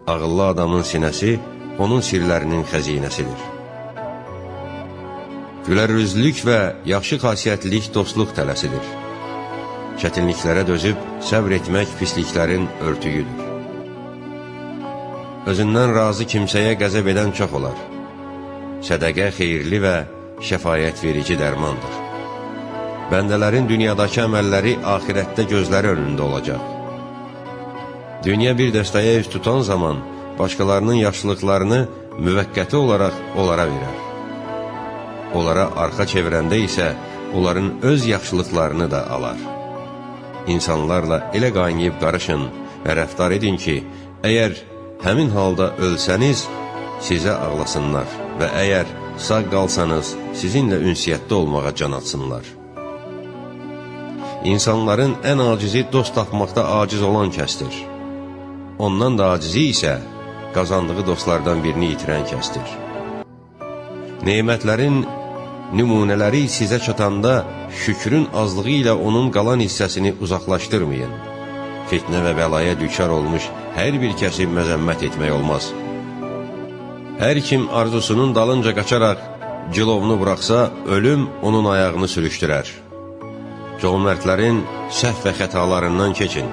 Ağıllı adamın sinəsi onun sirlərinin xəzinəsidir. Gülərüzlülük və yaxşı xasiyyətlilik dostluq tələsidir. Çətinliklərə dözüb səbr etmək pisliklərin örtüyüdür. Özündən razı kimsəyə qəzəb edən çox olar. Sədəqə xeyirli və şəfayət verici dərmandır. Bəndələrin dünyadakı əməlləri axirətdə gözləri önündə olacaq. Dünya bir dəstəyə üz tutan zaman başqalarının yaxşılıqlarını müvəqqəti olaraq onlara verər. Onlara arxa çevirəndə isə onların öz yaxşılıqlarını da alar. İnsanlarla elə qaynayıb qarışın və rəftar edin ki, əgər həmin halda ölsəniz, sizə ağlasınlar və əgər sağ qalsanız, sizinlə ünsiyyətdə olmağa can atsınlar. İnsanların ən acizi dost tapmaqda aciz olan kəsdir. Ondan da acizi isə qazandığı dostlardan birini itirən kəsdir. Nemətlərin nümunələri sizə çatanda şükrün azlığı ilə onun qalan hissəsini uzaqlaşdırmayın. Fitnə və bəlaya düçar olmuş hər bir kəsi məzəmmət etmək olmaz. Hər kim arzusunun dalınca qaçaraq cilovunu buraxsa, ölüm onun ayağını sürüşdürər. Cömertlərin səhv və xətalarından keçin.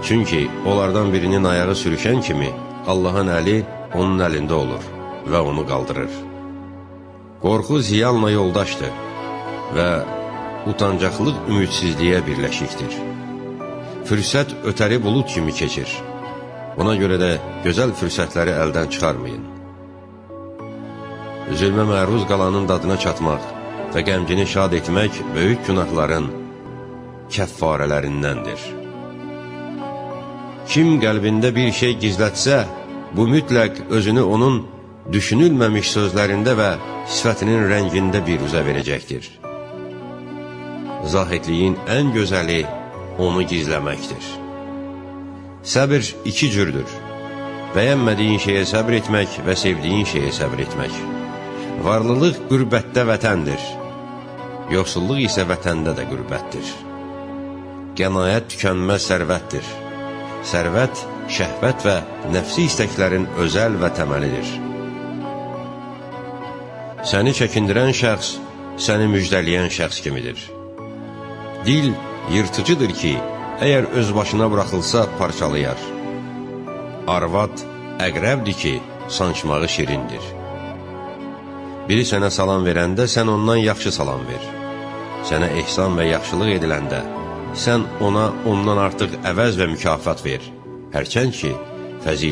Çünki onlardan birinin ayağı sürüşən kimi Allahın əli onun əlində olur və onu qaldırır. Qorxu ziyanla yoldaşdır və utancaqlıq ümidsizliyə birləşikdir. Fürsət ötəri bulut kimi keçir. Buna görə də gözəl fürsətləri əldən çıxarmayın. Zülmə məruz qalanın dadına çatmaq və qəmcini şad etmək böyük günahların kəffarələrindəndir. Kim qəlbində bir şey gizlətsə, bu mütləq özünü onun düşünülməmiş sözlərində və sifətinin rəngində bir üzə verəcəkdir. Zahidliyin ən gözəli onu gizləməkdir. Səbir iki cürdür. Bəyənmədiyin şeyə səbr etmək və sevdiyin şeyə səbr etmək. Varlılıq qürbətdə vətəndir. Yoxsulluq isə vətəndə də qürbətdir. Qənaət tükənməz sərvətdir. Sərvət, şəhvət və nəfsi istəklərin özəl və təməlidir. Səni çəkindirən şəxs, səni müjdələyən şəxs kimidir. Dil yırtıcıdır ki, əgər öz başına buraxılsa parçalayar. Arvad əqrəbdir ki, sancmağı şirindir. Biri sənə salam verəndə, sən ondan yaxşı salam ver. Sənə ehsan və yaxşılıq ediləndə, sən ona ondan artıq əvəz və mükafat ver. Hərçənd ki, fəzilət